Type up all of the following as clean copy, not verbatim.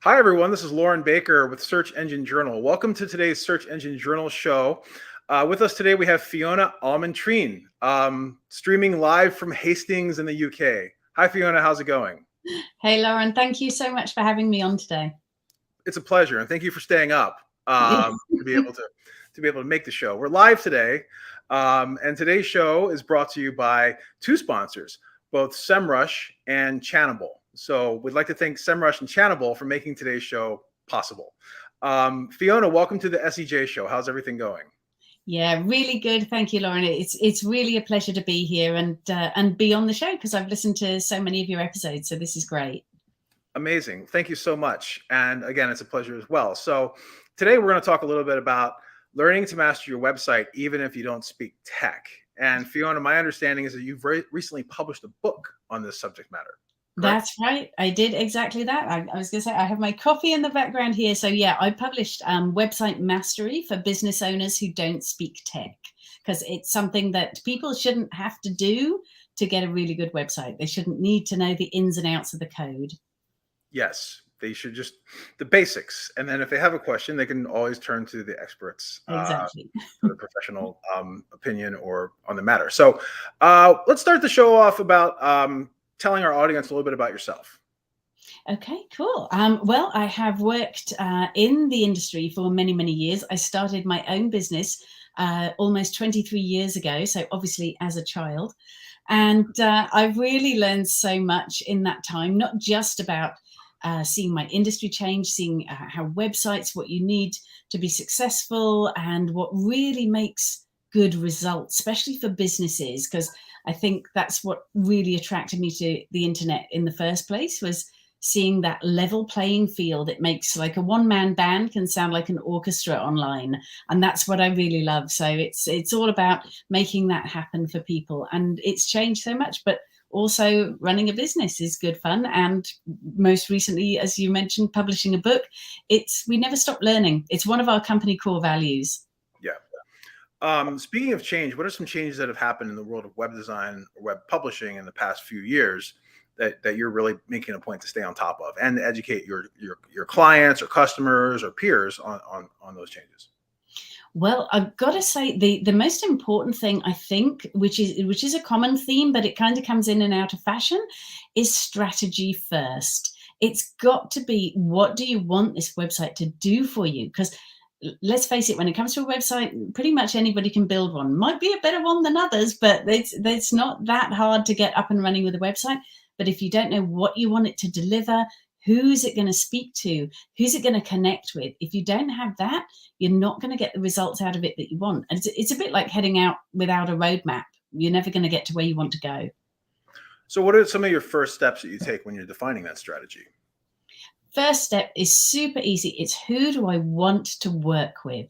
Hi, everyone. This is Loren Baker with Search Engine Journal. Welcome to today's Search Engine Journal show. With us today, we have Fiona Allman, streaming live from Hastings in the UK. Hi, Fiona. How's it going? Hey, Loren. Thank you so much for having me on today. It's a pleasure, and thank you for staying up to be able to make the show. We're live today, and today's show is brought to you by two sponsors, both SEMrush and Channable. So we'd like to thank SEMrush and Channable for making today's show possible. Fiona, welcome to the SEJ show. How's everything going? Yeah, really good. Thank you, Loren. It's really a pleasure to be here and be on the show because I've listened to so many of your episodes. So this is great. Amazing. Thank you so much. And again, it's a pleasure as well. So today we're going to talk a little bit about learning to master your website, even if you don't speak tech. And Fiona, my understanding is that you've recently published a book on this subject matter. Correct? That's right. I did exactly that. I was going to say, I have my coffee in the background here. So yeah, I published Website Mastery for business owners who don't speak tech, because it's something that people shouldn't have to do to get a really good website. They shouldn't need to know the ins and outs of the code. Yes, they should just the basics. And then if they have a question, they can always turn to the experts Exactly. for the professional opinion or on the matter. So let's start the show off about telling our audience a little bit about yourself. Okay, cool. Well, I have worked in the industry for many, many years. I started my own business almost 23 years ago, so obviously as a child. And I've really learned so much in that time, not just about seeing my industry change, seeing how websites, what you need to be successful, and what really makes good results, especially for businesses, because I think that's what really attracted me to the internet in the first place, was seeing that level playing field. It makes like a one-man band can sound like an orchestra online. And that's what I really love. So it's all about making that happen for people. And it's changed so much, but also running a business is good fun. And most recently, as you mentioned, publishing a book, we never stop learning. It's one of our company core values. Speaking of change, what are some changes that have happened in the world of web design or web publishing in the past few years that you're really making a point to stay on top of and educate your clients or customers or peers on those changes? Well, I've got to say the most important thing, I think, which is a common theme, but it kind of comes in and out of fashion, is strategy first. It's got to be, what do you want this website to do for you? Because let's face it, when it comes to a website, pretty much anybody can build one. Might be a better one than others, but it's not that hard to get up and running with a website. But if you don't know what you want it to deliver, who's it going to speak to, who's it going to connect with, if you don't have that, you're not going to get the results out of it that you want. And it's a bit like heading out without a roadmap. You're never going to get to where you want to go. So what are some of your first steps that you take when you're defining that strategy? First step is super easy. It's, who do I want to work with?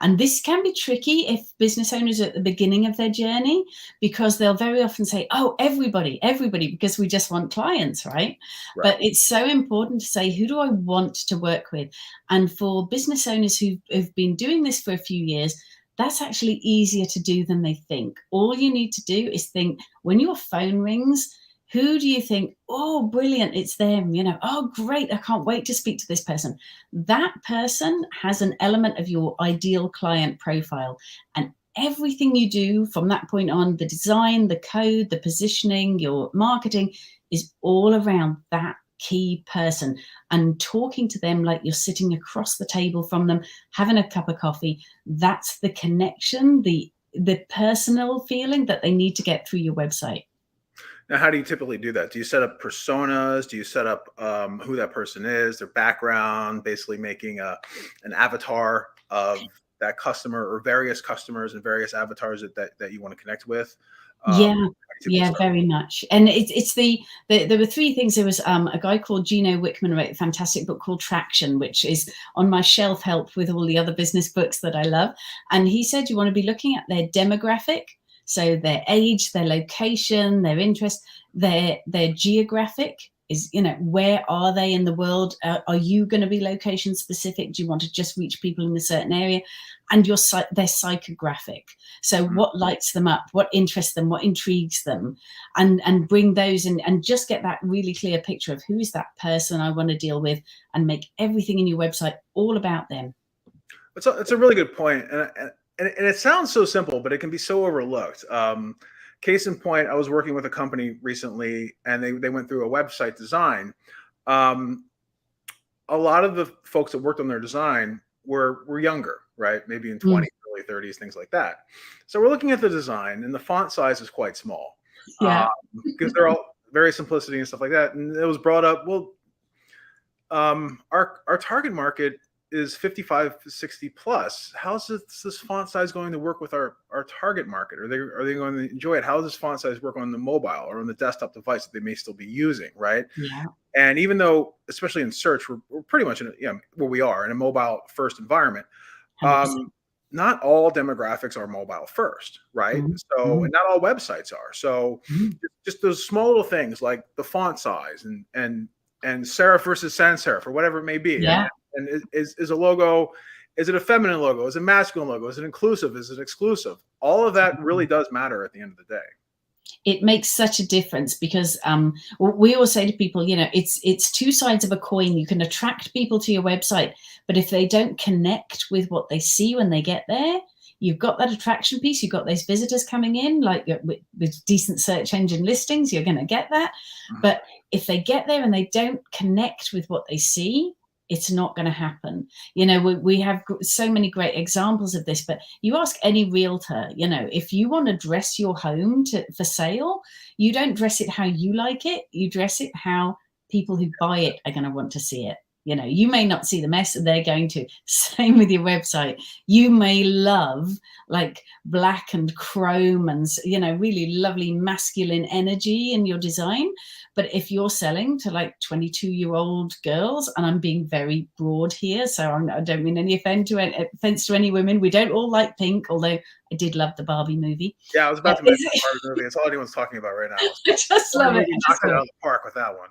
And this can be tricky if business owners are at the beginning of their journey, because they'll very often say, oh, everybody, because we just want clients, right? But it's so important to say, who do I want to work with? And for business owners who've been doing this for a few years, that's actually easier to do than they think. All you need to do is think, when your phone rings, who do you think, oh, brilliant, it's them, oh, great, I can't wait to speak to this person. That person has an element of your ideal client profile. And everything you do from that point on, the design, the code, the positioning, your marketing, is all around that key person, and talking to them like you're sitting across the table from them, having a cup of coffee. That's the connection, the personal feeling that they need to get through your website. Now, how do you typically do that? Do you set up personas? Do you set up who that person is, their background, basically making an avatar of that customer or various customers and various avatars that you want to connect with? Yeah, very much. And there were three things. There was a guy called Gino Wickman wrote a fantastic book called Traction, which is on my shelf help with all the other business books that I love. And he said you want to be looking at their demographic. So their age, their location, their interest, their geographic, is, where are they in the world? Are you going to be location specific? Do you want to just reach people in a certain area? And their psychographic. So what lights them up, what interests them, what intrigues them, and bring those in, and just get that really clear picture of who is that person I want to deal with, and make everything in your website all about them. It's a really good point. And it sounds so simple, but it can be so overlooked. Case in point, I was working with a company recently, and they went through a website design. A lot of the folks that worked on their design were younger, right? Maybe in 20s, early 30s, things like that. So we're looking at the design, and the font size is quite small. Yeah. Because they're all very simplicity and stuff like that. And it was brought up, well, our target market is 55 to 60 plus. How's this font size going to work with our target market? Are they going to enjoy it? How does this font size work on the mobile or on the desktop device that they may still be using, right? Yeah. And even though, especially in search, we're pretty much in where we are in a mobile first environment. Not all demographics are mobile first, right? So and not all websites are. So just those small little things like the font size and serif versus sans serif or whatever it may be. Yeah. And is a logo, is it a feminine logo? Is it a masculine logo? Is it inclusive? Is it exclusive? All of that really does matter at the end of the day. It makes such a difference, because we always say to people, it's two sides of a coin. You can attract people to your website, but if they don't connect with what they see when they get there, you've got that attraction piece. You've got those visitors coming in, like with decent search engine listings, you're going to get that. But if they get there and they don't connect with what they see, it's not going to happen. We have so many great examples of this, but you ask any realtor, if you want to dress your home for sale, you don't dress it how you like it. You dress it how people who buy it are going to want to see it. You may not see the mess that they're going to. Same with your website. You may love like black and chrome and, really lovely masculine energy in your design. But if you're selling to like 22-year-old girls, and I'm being very broad here, so I don't mean any offense to any women. We don't all like pink, although I did love the Barbie movie. Yeah, I was about to mention the Barbie movie. It's all anyone's talking about right now. I just love it. Knocked it out of the park with that one.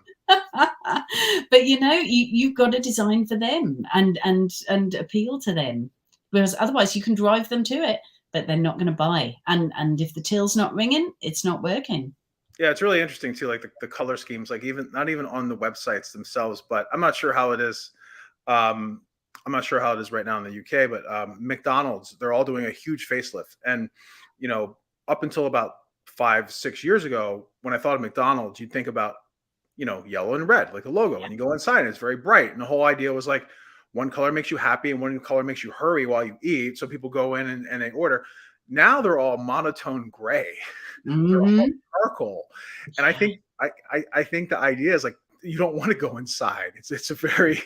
But you've got to design for them and appeal to them, whereas otherwise you can drive them to it, but they're not going to buy. And if the till's not ringing, it's not working. Yeah, it's really interesting too, like the color schemes, like not even on the websites themselves, but I'm not sure how it is. I'm not sure how it is right now in the UK, but McDonald's, they're all doing a huge facelift. And, up until about 5-6 years ago, when I thought of McDonald's, you'd think about, yellow and red, like a logo. And you go inside and it's very bright. And the whole idea was like one color makes you happy and one color makes you hurry while you eat. So people go in and they order. Now they're all monotone gray. They're all charcoal. And I think the idea is like, you don't want to go inside. It's a very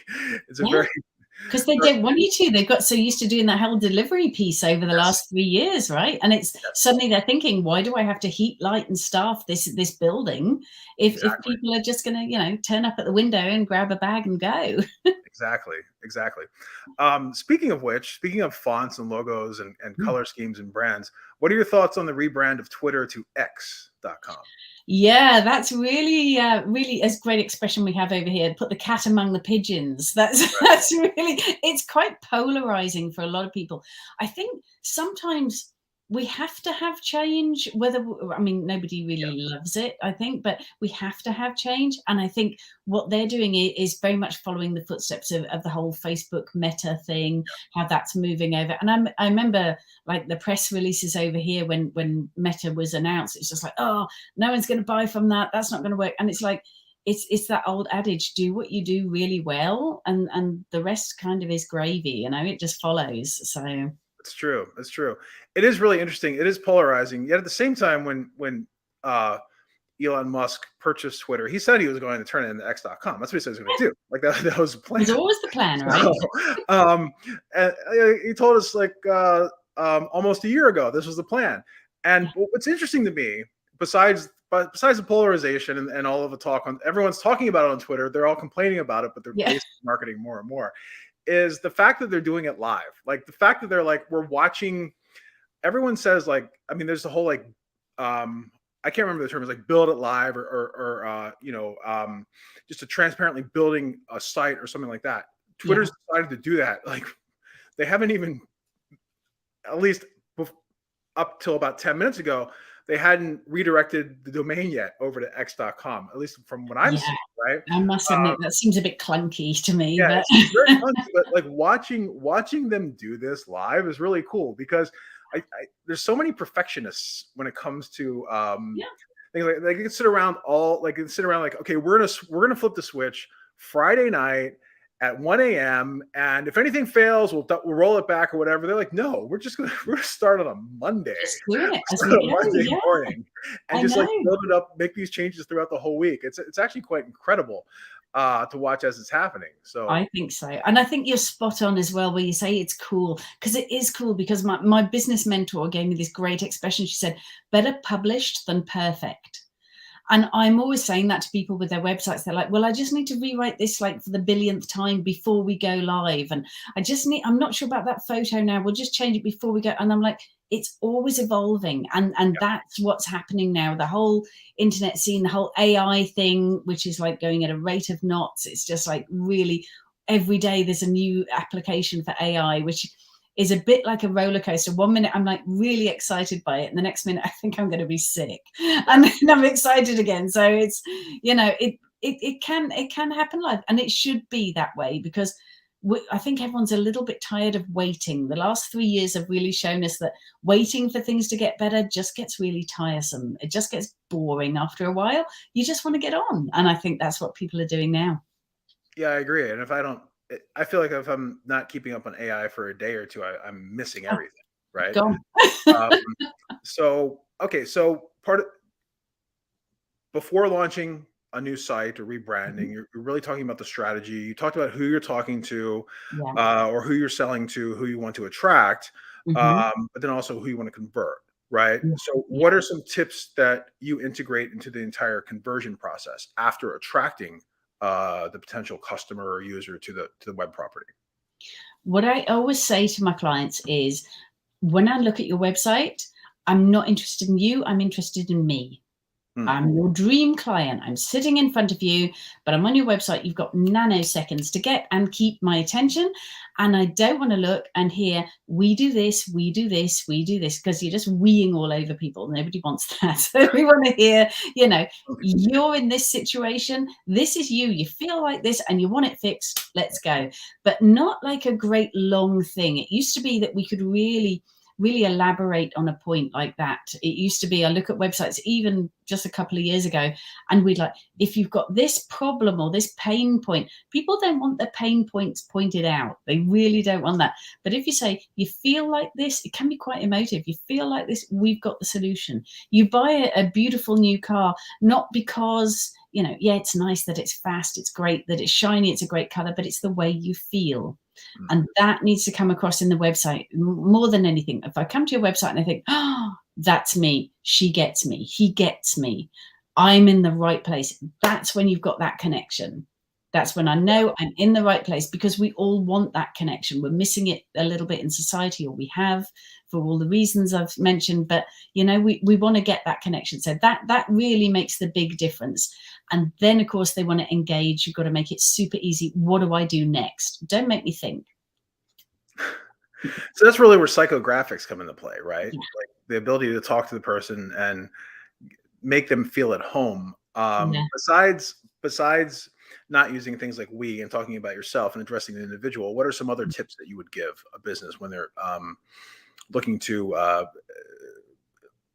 because they don't want you to. They've got so used to doing that whole delivery piece over the last 3 years, right? And it's suddenly they're thinking, why do I have to heat, light, and staff this building if people are just going to, turn up at the window and grab a bag and go? Exactly. Speaking of fonts and logos and color schemes and brands, what are your thoughts on the rebrand of Twitter to X.com? Yeah, that's really a great expression we have over here. Put the cat among the pigeons. That's really, it's quite polarizing for a lot of people. I think sometimes we have to have change, nobody really loves it, I think, but we have to have change. And I think what they're doing is very much following the footsteps of the whole Facebook Meta thing, how that's moving over. And I remember like the press releases over here when Meta was announced, it's just like, oh, no one's going to buy from that. That's not going to work. And it's like, it's that old adage, do what you do really well. And the rest kind of is gravy, it just follows. So It's true. It is really interesting. It is polarizing. Yet at the same time, when Elon Musk purchased Twitter, he said he was going to turn it into X.com. That's what he said he was going to do. Like that was the plan. It's always the plan, right? So, and he told us like almost a year ago this was the plan. And what's interesting to me, besides the polarization and all of the talk everyone's talking about it on Twitter, they're all complaining about it, but they're basically marketing more and more, is the fact that they're doing it live. Like the fact that they're like, we're watching, everyone says like, there's the whole like I can't remember the term. It's like build it live just a transparently building a site or something like that. Twitter's decided to do that. Like they haven't even, at least up till about 10 minutes ago, they hadn't redirected the domain yet over to x.com, at least from what I'm seeing, right? I must admit that seems a bit clunky to me. Yeah, But it's very clunky, but like watching them do this live is really cool because there's so many perfectionists when it comes to things like they can sit around like, okay, we're gonna flip the switch Friday night at 1 a.m. and if anything fails, we'll roll it back or whatever. They're like, no, we're gonna start on a Monday, just doing it as start we on go. Monday Yeah, morning, and I just know. like build it up, make these changes throughout the whole week. It's actually quite incredible to watch as it's happening. So I think so. And I think you're spot on as well, where you say it's cool, because it is cool. Because my business mentor gave me this great expression. She said, better published than perfect. And I'm always saying that to people with their websites. They're like, well, I just need to rewrite this like for the billionth time before we go live. And I'm not sure about that photo now. We'll just change it before we go. And I'm like, it's always evolving. And that's what's happening now. The whole internet scene, the whole AI thing, which is like going at a rate of knots. It's just like really every day there's a new application for AI, which is a bit like a roller coaster. 1 minute I'm like really excited by it, and the next minute I think I'm going to be sick, and then I'm excited again. So it's, it can happen live, and it should be that way, because I think everyone's a little bit tired of waiting. The last 3 years have really shown us that waiting for things to get better just gets really tiresome. It just gets boring after a while. You just want to get on, and I think that's what people are doing now. Yeah, I agree. And I feel like if I'm not keeping up on AI for a day or two, I'm missing everything, right? um, so before launching a new site or rebranding, you're really talking about the strategy. You talked about who you're talking to, or who you're selling to, who you want to attract, but then also who you want to convert, right? So what are some tips that you integrate into the entire conversion process after attracting the potential customer or user to the web property? What I always say to my clients is, when I look at your website, I'm not interested in you, I'm interested in me. I'm your dream client. I'm sitting in front of you, but I'm on your website. You've got nanoseconds to get and keep my attention. And I don't want to look and hear, we do this, we do this, we do this, because you're just weeing all over people. Nobody wants that. So we want to hear, you're in this situation. This is you. You feel like this and you want it fixed. Let's go. But not like a great long thing. It used to be that we could really elaborate on a point like that. It used to be, I look at websites even just a couple of years ago, and we'd like, if you've got this problem or this pain point, people don't want their pain points pointed out. They really don't want that. But if you say, you feel like this, it can be quite emotive. You feel like this, we've got the solution. You buy a beautiful new car, not because, it's nice that it's fast, it's great that it's shiny, it's a great color, but it's the way you feel. And that needs to come across in the website more than anything. If I come to your website and I think, oh, that's me, she gets me, he gets me, I'm in the right place, that's when you've got that connection. That's when I know I'm in the right place, because we all want that connection. We're missing it a little bit in society, or we have, for all the reasons I've mentioned, but we want to get that connection. So that really makes the big difference. And then, of course, they want to engage. You've got to make it super easy. What do I do next? Don't make me think. So that's really where psychographics come into play, right? Yeah. Like the ability to talk to the person and make them feel at home. Besides not using things like we and talking about yourself and addressing the individual, what are some other tips that you would give a business when they're looking to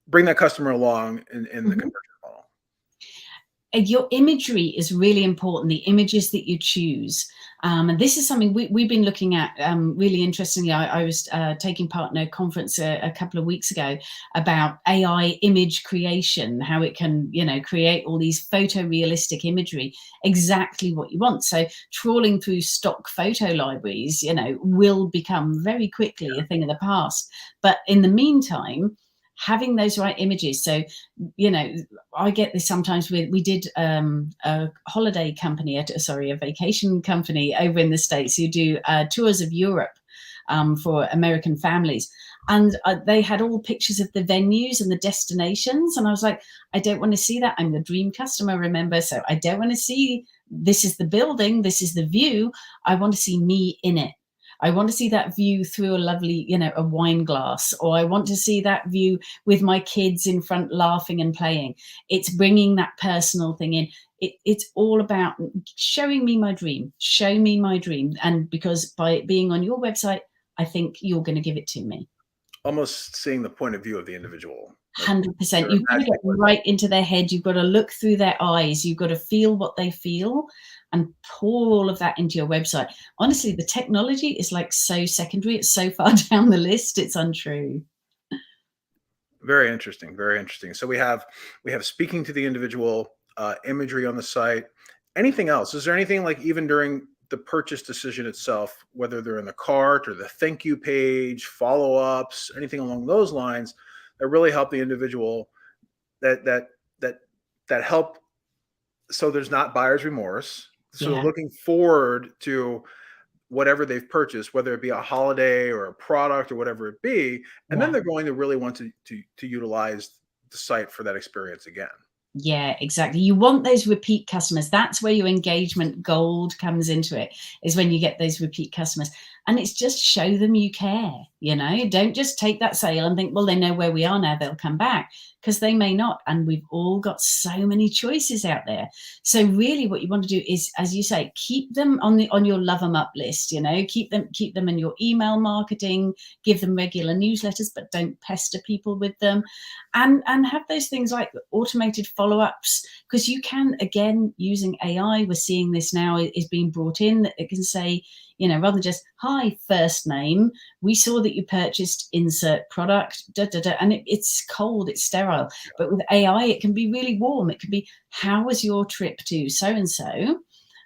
bring that customer along in the conversion model? Your imagery is really important, the images that you choose. And this is something we've been looking at really interestingly. I was taking part in a conference a couple of weeks ago about AI image creation, how it can, create all these photorealistic imagery, exactly what you want. So trawling through stock photo libraries, will become very quickly a thing of the past. But in the meantime, having those right images. So, I get this sometimes we did a holiday company, a vacation company over in the States who do tours of Europe for American families. And they had all pictures of the venues and the destinations. And I was like, I don't want to see that. I'm the dream customer, remember? So I don't want to see, this is the building, this is the view. I want to see me in it. I want to see that view through a lovely, a wine glass, or I want to see that view with my kids in front laughing and playing. It's bringing that personal thing in. It's all about showing me my dream, show me my dream. And because by it being on your website, I think you're going to give it to me. Almost seeing the point of view of the individual. 100%. You've got to get right into their head. You've got to look through their eyes. You've got to feel what they feel and pour all of that into your website. Honestly, the technology is like so secondary. It's so far down the list. It's untrue. Very interesting. Very interesting. So we have speaking to the individual, imagery on the site. Anything else? Is there anything like even during the purchase decision itself, whether they're in the cart or the thank you page, follow-ups, anything along those lines that really help the individual that help so there's not buyer's remorse. So Yeah. looking forward to whatever they've purchased, whether it be a holiday or a product or whatever it be, and then they're going to really want to utilize the site for that experience again. Yeah, exactly. You want those repeat customers. That's where your engagement gold comes into it, is when you get those repeat customers. And it's just show them you care, don't just take that sale and think, well, they know where we are now, they'll come back, because they may not. And we've all got so many choices out there. So really what you want to do is, as you say, keep them on your love them up list, keep them in your email marketing, give them regular newsletters, but don't pester people with them. And have those things like automated follow-ups, because you can, again, using AI, we're seeing this now is being brought in, that it can say, rather than just, hi, first name, we saw that you purchased insert product, and it's cold, it's sterile. But with AI, it can be really warm. It can be, how was your trip to so-and-so?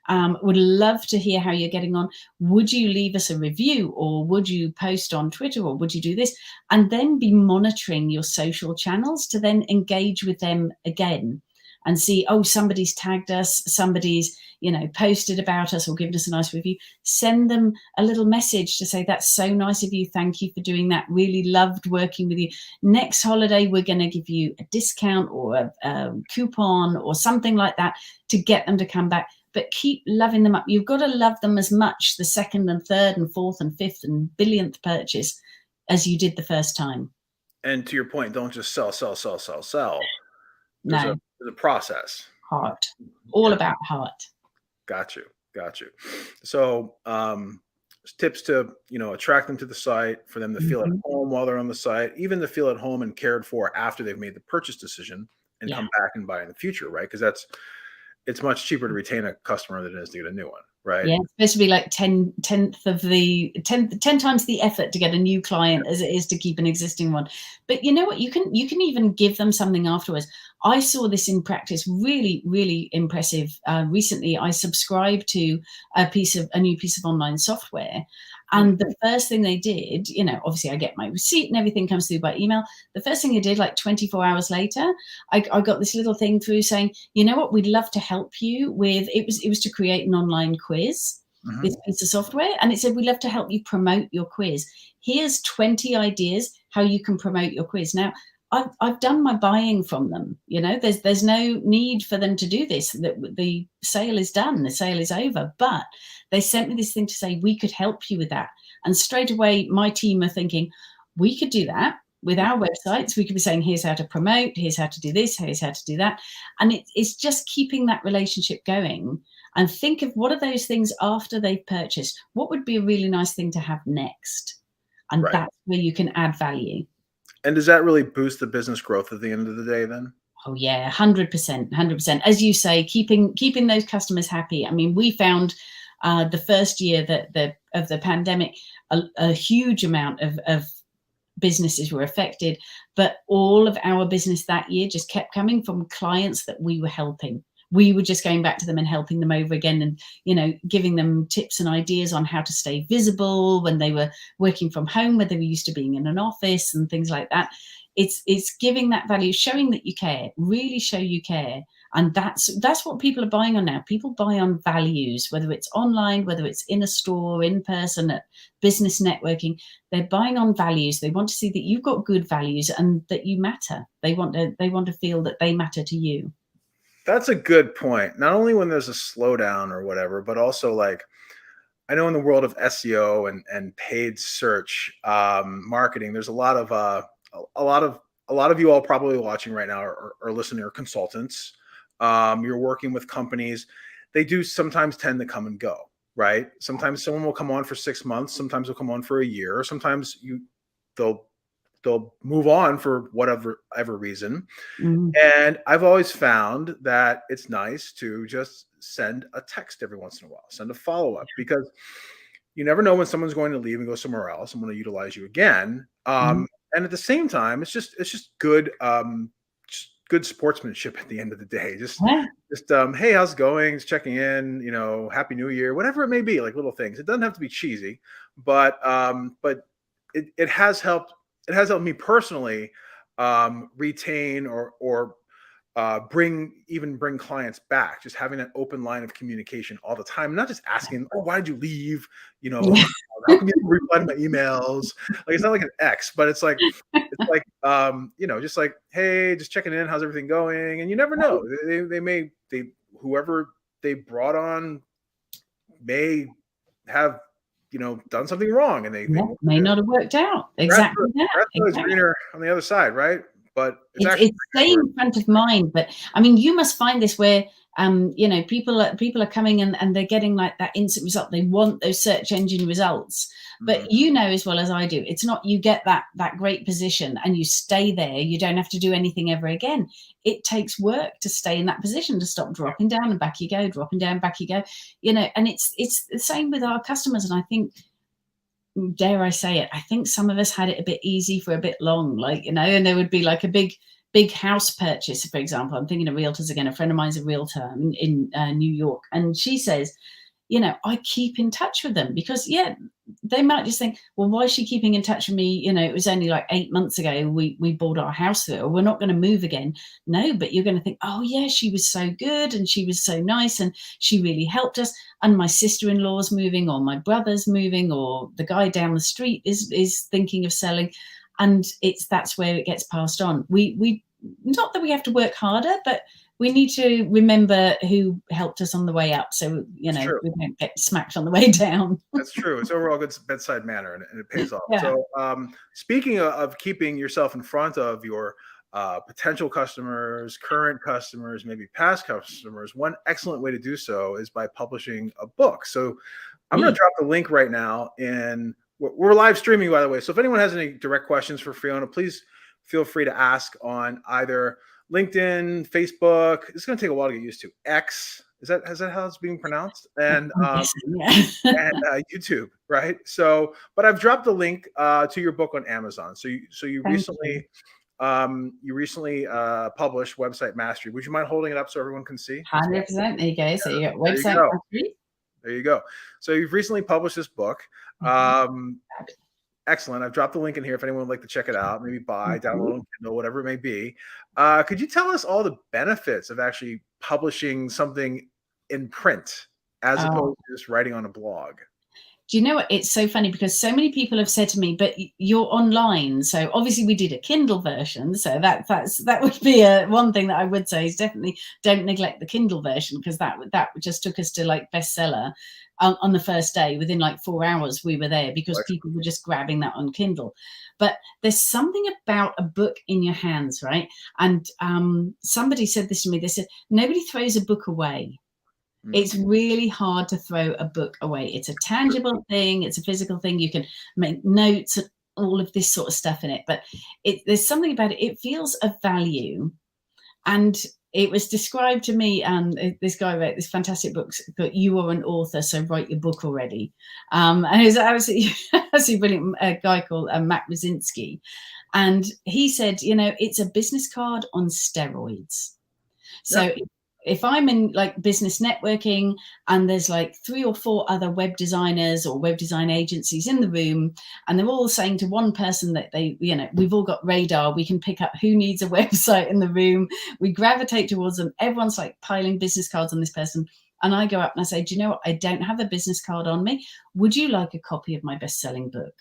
Would love to hear how you're getting on. Would you leave us a review, or would you post on Twitter, or would you do this? And then be monitoring your social channels to then engage with them again and see, oh, somebody's tagged us, somebody's, posted about us or given us a nice review. Send them a little message to say, that's so nice of you. Thank you for doing that. Really loved working with you. Next holiday, we're going to give you a discount or a coupon or something like that to get them to come back. But keep loving them up. You've got to love them as much the second and third and fourth and fifth and billionth purchase as you did the first time. And to your point, don't just sell. No. There's a process. Heart. All about heart. Got you. So tips to, attract them to the site, for them to feel at home while they're on the site, even to feel at home and cared for after they've made the purchase decision and come back and buy in the future, right? Because it's much cheaper to retain a customer than it is to get a new one, right? Yeah, it's supposed to be like 10 times the effort to get a new client as it is to keep an existing one. But you know what? You can even give them something afterwards. I saw this in practice, really, really impressive. Recently, I subscribed to a new piece of online software. And the first thing they did, obviously I get my receipt and everything comes through by email. The first thing they did, like 24 hours later, I got this little thing through saying, you know what, we'd love to help you with, it was to create an online quiz, this piece of software. And it said, we'd love to help you promote your quiz. Here's 20 ideas how you can promote your quiz. Now, I've done my buying from them. There's no need for them to do this. The sale is done. The sale is over. But they sent me this thing to say, we could help you with that. And straight away, my team are thinking, we could do that with our websites. We could be saying, here's how to promote, here's how to do this, here's how to do that. And it's just keeping that relationship going. And think of what are those things after they've purchased? What would be a really nice thing to have next? And that's where you can add value. And does that really boost the business growth at the end of the day then? Oh yeah, 100%. As you say, keeping those customers happy. I mean, we found the first year of the pandemic, a huge amount of businesses were affected, but all of our business that year just kept coming from clients that we were helping. We were just going back to them and helping them over again and, giving them tips and ideas on how to stay visible when they were working from home, where they were used to being in an office and things like that. It's giving that value, showing that you care, really show you care. And that's what people are buying on now. People buy on values, whether it's online, whether it's in a store, in person, at business networking. They're buying on values. They want to see that you've got good values and that you matter. They want to feel that they matter to you. That's a good point. Not only when there's a slowdown or whatever, but also like, I know in the world of SEO and paid search marketing, there's a lot of you all probably watching right now are listening, or consultants. You're working with companies. They do sometimes tend to come and go, right? Sometimes someone will come on for 6 months. Sometimes they'll come on for a year. Sometimes they'll move on for whatever reason. Mm. And I've always found that it's nice to just send a text every once in a while, send a follow-up, because you never know when someone's going to leave and go somewhere else and want to utilize you again. And at the same time, it's just good, good sportsmanship at the end of the day. Just hey, how's it going? Just checking in, Happy New Year, whatever it may be, like little things. It doesn't have to be cheesy, but it has helped. It has helped me personally retain or bring clients back. Just having that open line of communication all the time, not just asking, "Oh, why did you leave?" How come you didn't reply to my emails? Like, it's not like an ex, but it's like just like, hey, just checking in, how's everything going? And you never know, whoever they brought on may have done something wrong, and they may not have worked out. Exactly that. Exactly. Greener on the other side, right? But it's staying front of mind. But I mean, you must find this where people are coming and they're getting like that instant result. They want those search engine results. But as well as I do, it's not you get that great position and you stay there. You don't have to do anything ever again. It takes work to stay in that position, to stop dropping down and back you go, dropping down, back you go. And it's the same with our customers. And I think, dare I say it, I think some of us had it a bit easy for a bit long, and there would be like a big house purchase, for example. I'm thinking of realtors again. A friend of mine's a realtor in New York, and she says, I keep in touch with them because, they might just think, well, why is she keeping in touch with me? It was only like 8 months ago we bought our house there, or we're not going to move again. No, but you're going to think, oh yeah, she was so good and she was so nice and she really helped us. And my sister-in-law's moving, or my brother's moving, or the guy down the street is thinking of selling. And that's where it gets passed on. We not that we have to work harder, but we need to remember who helped us on the way up, so we don't get smacked on the way down. That's true. It's overall good bedside manner, and it pays off. Yeah. So speaking of keeping yourself in front of your potential customers, current customers, maybe past customers, one excellent way to do so is by publishing a book. So I'm going to drop the link right now, and we're live streaming, by the way. So if anyone has any direct questions for Fiona, please feel free to ask on either LinkedIn, Facebook. It's going to take a while to get used to. X, is that how it's being pronounced? And and YouTube, right? So, but I've dropped the link to your book on Amazon. So you recently published Website Mastery. Would you mind holding it up so everyone can see? 100%. There you go. So you got Website Mastery. There you go. So you've recently published this book. Excellent. I've dropped the link in here if anyone would like to check it out, maybe buy, download on Kindle, whatever it may be. Could you tell us all the benefits of actually publishing something in print as opposed to just writing on a blog? Do you know what? It's so funny because so many people have said to me, but you're online. So obviously we did a Kindle version. So that would be one thing that I would say is definitely don't neglect the Kindle version, because that just took us to like bestseller on the first day. Within like 4 hours we were there because people were just grabbing that on Kindle. But there's something about a book in your hands, right? And somebody said this to me. They said, nobody throws a book away. It's really hard to throw a book away. It's a tangible thing. It's a physical thing. You can make notes and all of this sort of stuff in it. But there's something about it. It feels of value. And it was described to me, this guy wrote this fantastic book, but you are an author, so write your book already. And it was absolutely brilliant. A guy called Matt Brzezinski. And he said, it's a business card on steroids. So if I'm in like business networking and there's like 3 or 4 other web designers or web design agencies in the room, and they're all saying to one person that they, we've all got radar, we can pick up who needs a website in the room, we gravitate towards them, everyone's like piling business cards on this person. And I go up and I say, do you know what? I don't have a business card on me. Would you like a copy of my best-selling book?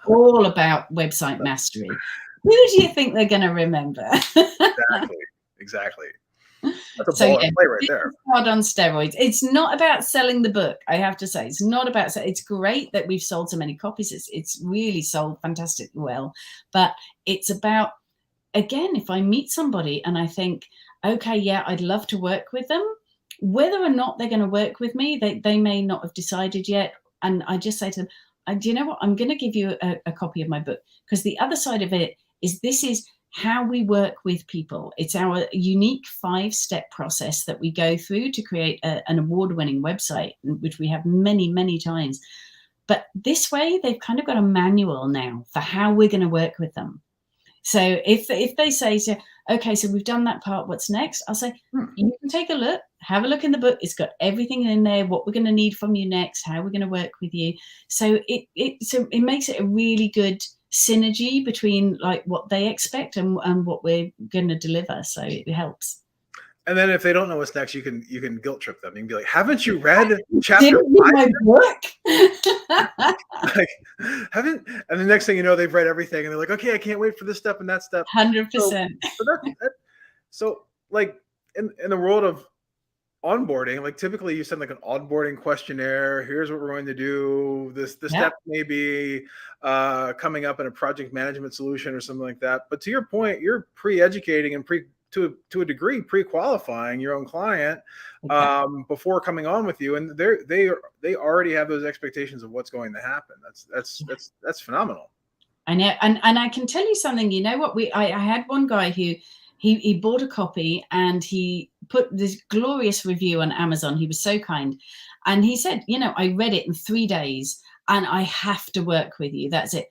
All about website mastery. Who do you think they're going to remember? Exactly. That's a So ball play right there. Card on steroids. It's not about selling the book, I have to say. It's not about. It's great that we've sold so many copies. It's really sold fantastically well. But it's about, again, if I meet somebody and I think, okay, yeah, I'd love to work with them, whether or not they're going to work with me, they may not have decided yet. And I just say to them, do you know what? I'm going to give you a copy of my book, because the other side of it is this is how we work with people. It's our unique 5-step process that we go through to create an award-winning website, which we have many, many times. But this way, they've kind of got a manual now for how we're going to work with them. So if they say, okay, so we've done that part, what's next? I'll say, you can take a look, have a look in the book. It's got everything in there, what we're going to need from you next, how we're going to work with you. So it makes it a really good synergy between like what they expect and what we're going to deliver. So it helps. And then if they don't know what's next, you can guilt trip them. You can be like, haven't you read chapter 5? My book? Like, haven't, and the next thing you know, they've read everything and they're like, okay, I can't wait for this step and that step. 100%. So like in the world of onboarding, like typically you send like an onboarding questionnaire. Here's what we're going to do. This step may be coming up in a project management solution or something like that. But to your point, you're pre-educating and to a degree pre-qualifying your own client before coming on with you, and they already have those expectations of what's going to happen. That's phenomenal. I know, and I can tell you something. You know what? I had one guy who he bought a copy and he put this glorious review on Amazon. He was so kind, and he said, I read it in 3 days, and I have to work with you. That's it.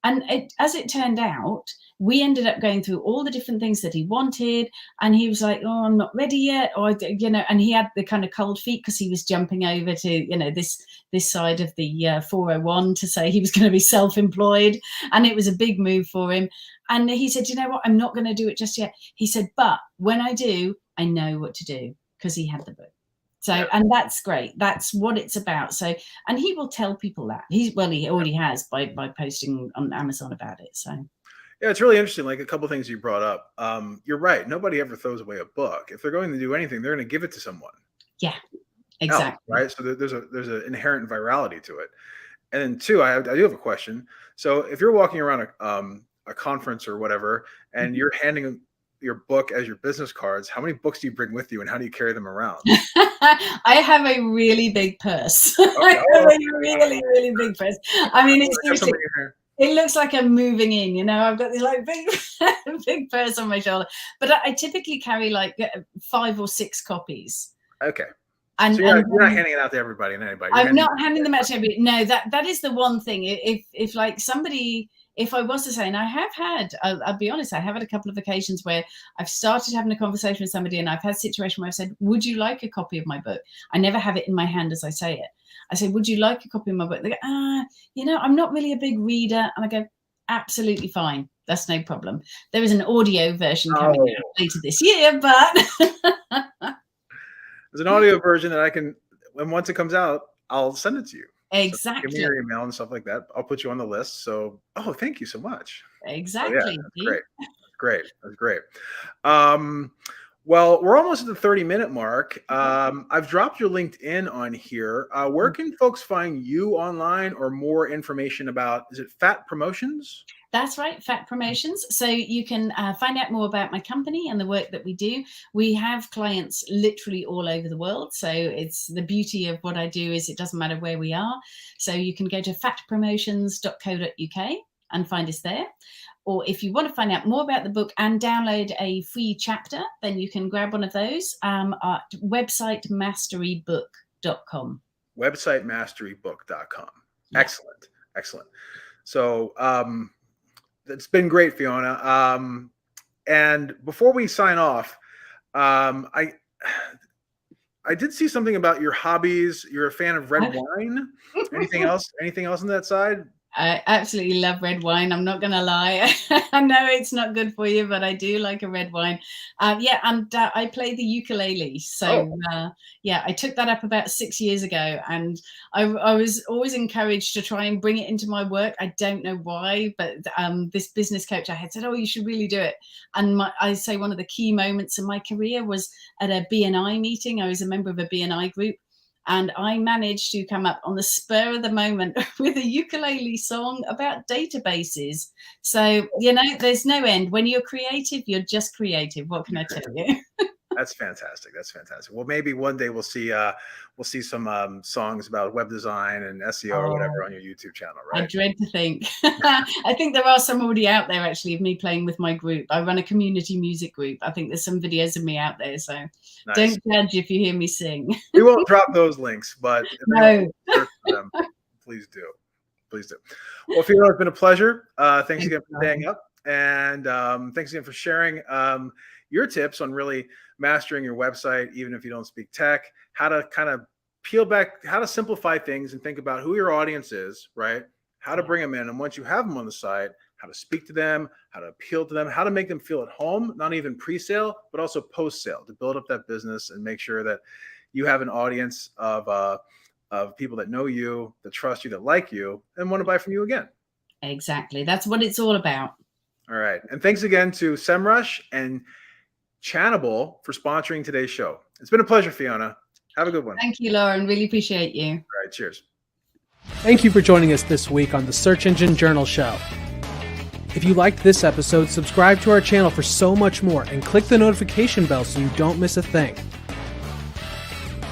And as it turned out, we ended up going through all the different things that he wanted. And he was like, oh, I'm not ready yet. Or, and he had the kind of cold feet because he was jumping over to, this side of the 401 to say he was going to be self-employed. And it was a big move for him. And he said, you know what? I'm not going to do it just yet. He said, but when I do, I know what to do, because he had the book. So, and that's great. That's what it's about. So, and he will tell people that he already has by posting on Amazon about it. So, yeah, it's really interesting. Like a couple of things you brought up. You're right. Nobody ever throws away a book. If they're going to do anything, they're going to give it to someone. Yeah, exactly. Right. So there's an inherent virality to it. And then 2, I do have a question. So if you're walking around a conference or whatever, and you're handing your book as your business cards, how many books do you bring with you, and how do you carry them around? I have a really big purse. I have a really, really big purse. I mean, it looks like I'm moving in, I've got this like big purse on my shoulder, but I typically carry like 5 or 6 copies. Okay. And, so you're not handing it out to everybody and anybody. I'm not handing them out to everybody. No, that is the one thing. If like somebody, if I was to say, and I have had, I'll be honest, I have had a couple of occasions where I've started having a conversation with somebody, and I've had a situation where I've said, would you like a copy of my book? I never have it in my hand as I say it. I say, would you like a copy of my book? They go, I'm not really a big reader. And I go, absolutely fine. That's no problem. There is an audio version coming out later this year, but there's an audio version that I can, and once it comes out, I'll send it to you. Exactly. So give me your email and stuff like that. I'll put you on the list. So, thank you so much. Exactly. So, yeah, that's great. Well, we're almost at the 30-minute mark. I've dropped your LinkedIn on here. Where can folks find you online, or more information about, is it Fat Promotions? That's right, Fat Promotions. So you can find out more about my company and the work that we do. We have clients literally all over the world. So it's the beauty of what I do is it doesn't matter where we are. So you can go to fatpromotions.co.uk and find us there. Or if you want to find out more about the book and download a free chapter, then you can grab one of those at websitemasterybook.com. Websitemasterybook.com. Yeah. Excellent. So it's been great, Fiona. And before we sign off, I I did see something about your hobbies. You're a fan of red wine. Anything else? Anything else on that side? I absolutely love red wine. I'm not going to lie. I know it's not good for you, but I do like a red wine. Yeah, and I play the ukulele. So, yeah, I took that up about 6 years ago, and I was always encouraged to try and bring it into my work. I don't know why, but this business coach I had said, oh, you should really do it. And I say one of the key moments in my career was at a BNI meeting. I was a member of a BNI group. And I managed to come up on the spur of the moment with a ukulele song about databases. So, there's no end. When you're creative, you're just creative. What can I tell you? That's fantastic. That's fantastic. Well, maybe one day we'll see some songs about web design and SEO or whatever on your YouTube channel, right? I dread to think. I think there are some already out there, actually, of me playing with my group. I run a community music group. I think there's some videos of me out there. So nice. Don't judge if you hear me sing. We won't drop those links, but if no. Search for them, please do. Please do. Well, Fiona, it's been a pleasure. Thanks again for staying up. And thanks again for sharing your tips on really mastering your website, even if you don't speak tech, how to kind of peel back, how to simplify things and think about who your audience is, right? How to bring them in. And once you have them on the site, how to speak to them, how to appeal to them, how to make them feel at home, not even pre-sale, but also post-sale, to build up that business and make sure that you have an audience of people that know you, that trust you, that like you, and want to buy from you again. Exactly. That's what it's all about. All right. And thanks again to SEMrush and Channable for sponsoring today's show. It's been a pleasure, Fiona. Have a good one. Thank you, Loren. Really appreciate you. All right. Cheers. Thank you for joining us this week on the Search Engine Journal Show. If you liked this episode, subscribe to our channel for so much more and click the notification bell so you don't miss a thing.